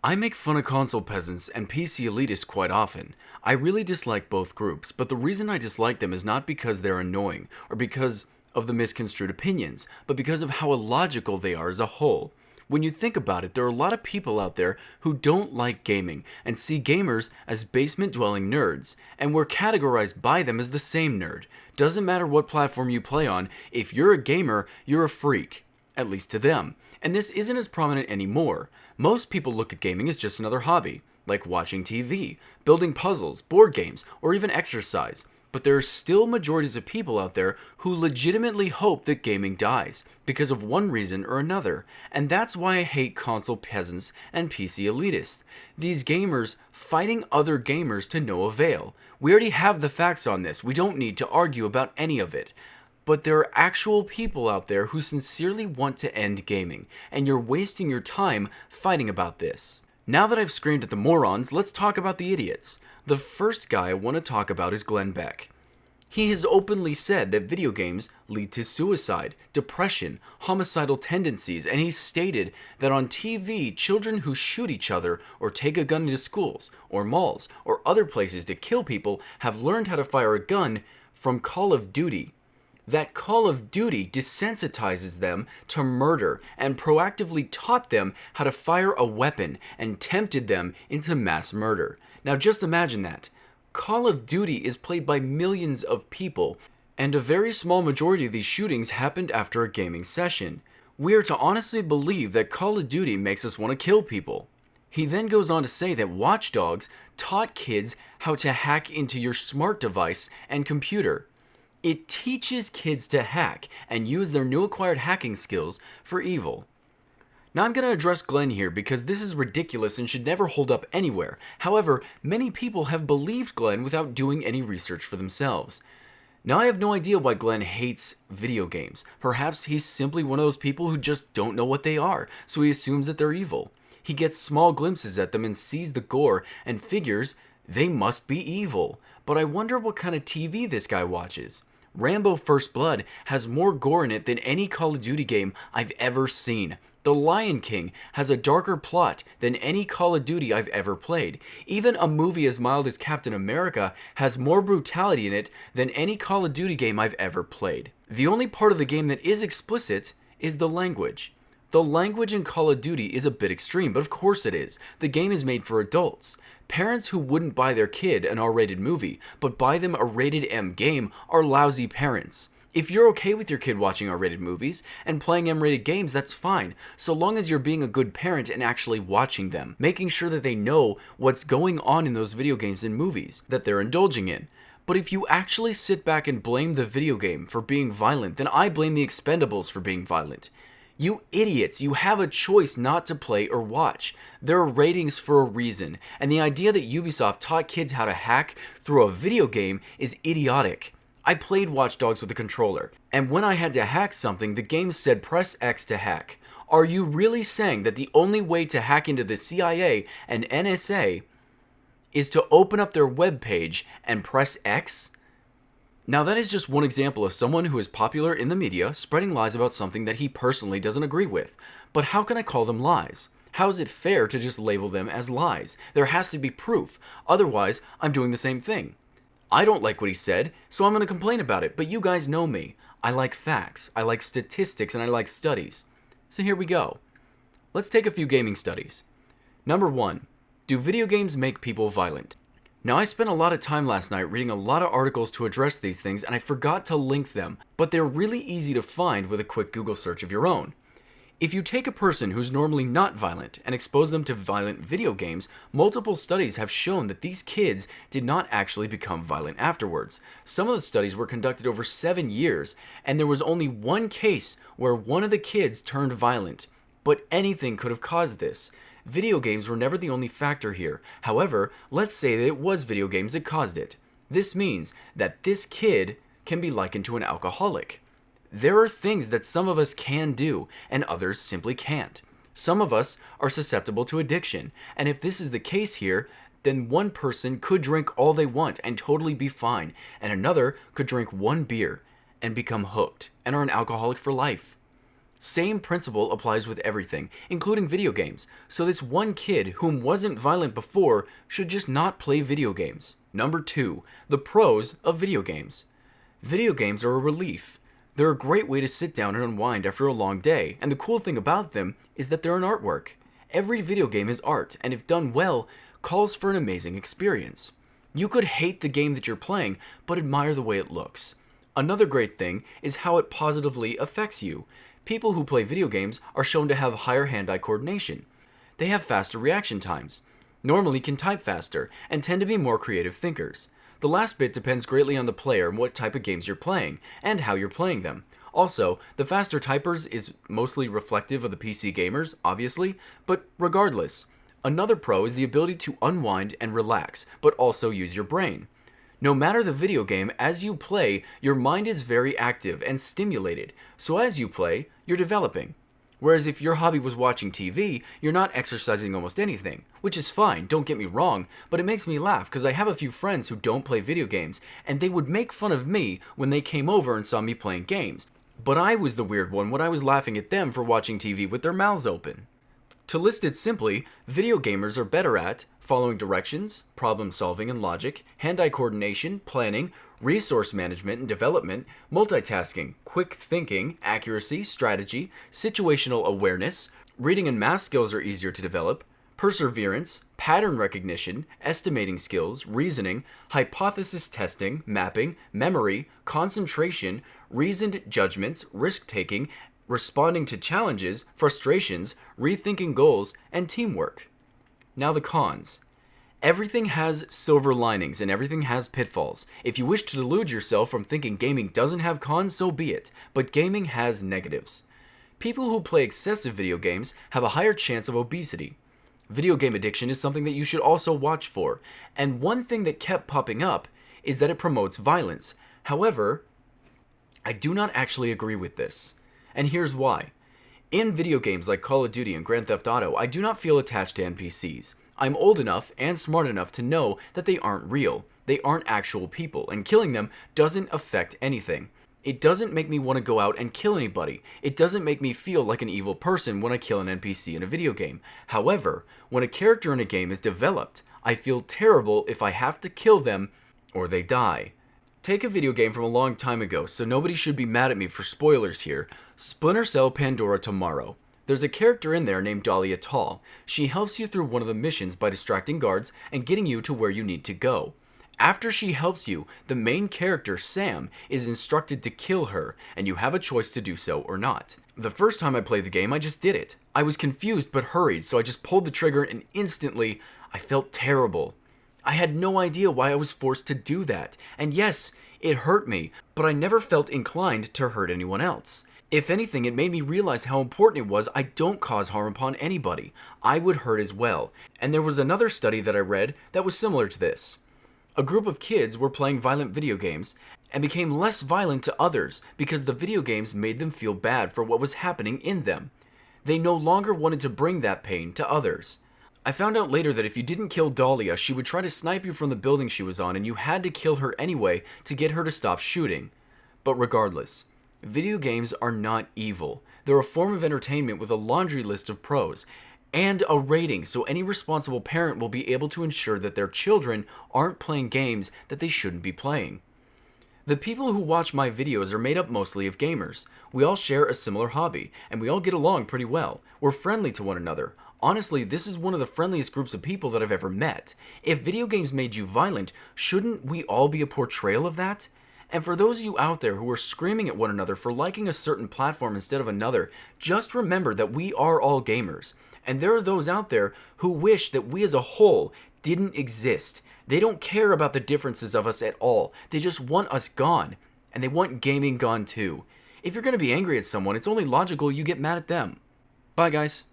I make fun of console peasants and PC elitists quite often. I really dislike both groups, but the reason I dislike them is not because they're annoying or because of the misconstrued opinions, but because of how illogical they are as a whole. When you think about it, there are a lot of people out there who don't like gaming and see gamers as basement-dwelling nerds, and we're categorized by them as the same nerd. Doesn't matter what platform you play on, if you're a gamer, you're a freak. At least to them. And this isn't as prominent anymore. Most people look at gaming as just another hobby, like watching TV, building puzzles, board games, or even exercise. But there are still majorities of people out there who legitimately hope that gaming dies, because of one reason or another. And that's why I hate console peasants and PC elitists. These gamers fighting other gamers to no avail. We already have the facts on this, we don't need to argue about any of it. But there are actual people out there who sincerely want to end gaming, and you're wasting your time fighting about this. Now that I've screamed at the morons, let's talk about the idiots. The first guy I want to talk about is Beck. He has openly said that video games lead to suicide, depression, homicidal tendencies, and he's stated that on TV, children who shoot each other or take a gun into schools, or malls, or other places to kill people have learned how to fire a gun from Call of Duty. That Call of Duty desensitizes them to murder and proactively taught them how to fire a weapon and tempted them into mass murder. Now just imagine that. Call of Duty is played by millions of people, and a very small majority of these shootings happened after a gaming session. We are to honestly believe that Call of Duty makes us want to kill people. He then goes on to say that Watch Dogs taught kids how to hack into your smart device and computer. It teaches kids to hack and use their new acquired hacking skills for evil. Now I'm going to address Glenn here because this is ridiculous and should never hold up anywhere. However, many people have believed Glenn without doing any research for themselves. Now I have no idea why Glenn hates video games. Perhaps he's simply one of those people who just don't know what they are, so he assumes that they're evil. He gets small glimpses at them and sees the gore and figures they must be evil. But I wonder what kind of TV this guy watches. Rambo First Blood has more gore in it than any Call of Duty game I've ever seen. The Lion King has a darker plot than any Call of Duty I've ever played. Even a movie as mild as Captain America has more brutality in it than any Call of Duty game I've ever played. The only part of the game that is explicit is the language. The language in Call of Duty is a bit extreme, but of course it is. The game is made for adults. Parents who wouldn't buy their kid an R-rated movie, but buy them a rated M game are lousy parents. If you're okay with your kid watching R-rated movies and playing M-rated games, that's fine, so long as you're being a good parent and actually watching them, making sure that they know what's going on in those video games and movies that they're indulging in. But if you actually sit back and blame the video game for being violent, then I blame the Expendables for being violent. You idiots, you have a choice not to play or watch. There are ratings for a reason, and the idea that Ubisoft taught kids how to hack through a video game is idiotic. I played Watch Dogs with a controller, and when I had to hack something, the game said press X to hack. Are you really saying that the only way to hack into the CIA and NSA is to open up their webpage and press X? Now that is just one example of someone who is popular in the media spreading lies about something that he personally doesn't agree with. But how can I call them lies? How is it fair to just label them as lies? There has to be proof. Otherwise, I'm doing the same thing. I don't like what he said, so I'm going to complain about it, but you guys know me. I like facts, I like statistics, and I like studies. So here we go. Let's take a few gaming studies. Number 1. Do video games make people violent? Now I spent a lot of time last night reading a lot of articles to address these things and I forgot to link them, but they're really easy to find with a quick Google search of your own. If you take a person who's normally not violent and expose them to violent video games, multiple studies have shown that these kids did not actually become violent afterwards. Some of the studies were conducted over 7 years, and there was only one case where one of the kids turned violent, but anything could have caused this. Video games were never the only factor here. However, let's say that it was video games that caused it. This means that this kid can be likened to an alcoholic. There are things that some of us can do, and others simply can't. Some of us are susceptible to addiction, and if this is the case here, then one person could drink all they want and totally be fine, and another could drink one beer and become hooked and are an alcoholic for life. Same principle applies with everything, including video games. So this one kid whom wasn't violent before should just not play video games. Number 2, the pros of video games. Video games are a relief. They're a great way to sit down and unwind after a long day, and the cool thing about them is that they're an artwork. Every video game is art, and if done well, calls for an amazing experience. You could hate the game that you're playing, but admire the way it looks. Another great thing is how it positively affects you. People who play video games are shown to have higher hand-eye coordination. They have faster reaction times, normally can type faster, and tend to be more creative thinkers. The last bit depends greatly on the player and what type of games you're playing, and how you're playing them. Also, the faster typers is mostly reflective of the PC gamers, obviously, but regardless. Another pro is the ability to unwind and relax, but also use your brain. No matter the video game, as you play, your mind is very active and stimulated, so as you play, you're developing. Whereas if your hobby was watching TV, you're not exercising almost anything, which is fine, don't get me wrong, but it makes me laugh because I have a few friends who don't play video games, and they would make fun of me when they came over and saw me playing games. But I was the weird one when I was laughing at them for watching TV with their mouths open. To list it simply, video gamers are better at following directions, problem solving and logic, hand-eye coordination, planning, resource management and development, multitasking, quick thinking, accuracy, strategy, situational awareness, reading and math skills are easier to develop, perseverance, pattern recognition, estimating skills, reasoning, hypothesis testing, mapping, memory, concentration, reasoned judgments, risk-taking, responding to challenges, frustrations, rethinking goals, and teamwork. Now the cons. Everything has silver linings and everything has pitfalls. If you wish to delude yourself from thinking gaming doesn't have cons, so be it, but gaming has negatives. People who play excessive video games have a higher chance of obesity. Video game addiction is something that you should also watch for, and one thing that kept popping up is that it promotes violence. However, I do not actually agree with this. And here's why. In video games like Call of Duty and Grand Theft Auto, I do not feel attached to NPCs. I'm old enough and smart enough to know that they aren't real. They aren't actual people, and killing them doesn't affect anything. It doesn't make me want to go out and kill anybody. It doesn't make me feel like an evil person when I kill an NPC in a video game. However, when a character in a game is developed, I feel terrible if I have to kill them or they die. Take a video game from a long time ago, so nobody should be mad at me for spoilers here. Splinter Cell Pandora Tomorrow. There's a character in there named Dahlia Tall. She helps you through one of the missions by distracting guards and getting you to where you need to go. After she helps you, the main character, Sam, is instructed to kill her, and you have a choice to do so or not. The first time I played the game, I just did it. I was confused but hurried, so I just pulled the trigger and instantly, I felt terrible. I had no idea why I was forced to do that, and yes, it hurt me, but I never felt inclined to hurt anyone else. If anything, it made me realize how important it was I don't cause harm upon anybody. I would hurt as well, and there was another study that I read that was similar to this. A group of kids were playing violent video games and became less violent to others because the video games made them feel bad for what was happening in them. They no longer wanted to bring that pain to others. I found out later that if you didn't kill Dahlia, she would try to snipe you from the building she was on, and you had to kill her anyway to get her to stop shooting. But regardless, video games are not evil. They're a form of entertainment with a laundry list of pros, and a rating, so any responsible parent will be able to ensure that their children aren't playing games that they shouldn't be playing. The people who watch my videos are made up mostly of gamers. We all share a similar hobby, and we all get along pretty well. We're friendly to one another. Honestly, this is one of the friendliest groups of people that I've ever met. If video games made you violent, shouldn't we all be a portrayal of that? And for those of you out there who are screaming at one another for liking a certain platform instead of another, just remember that we are all gamers. And there are those out there who wish that we as a whole didn't exist. They don't care about the differences of us at all. They just want us gone. And they want gaming gone too. If you're going to be angry at someone, it's only logical you get mad at them. Bye guys.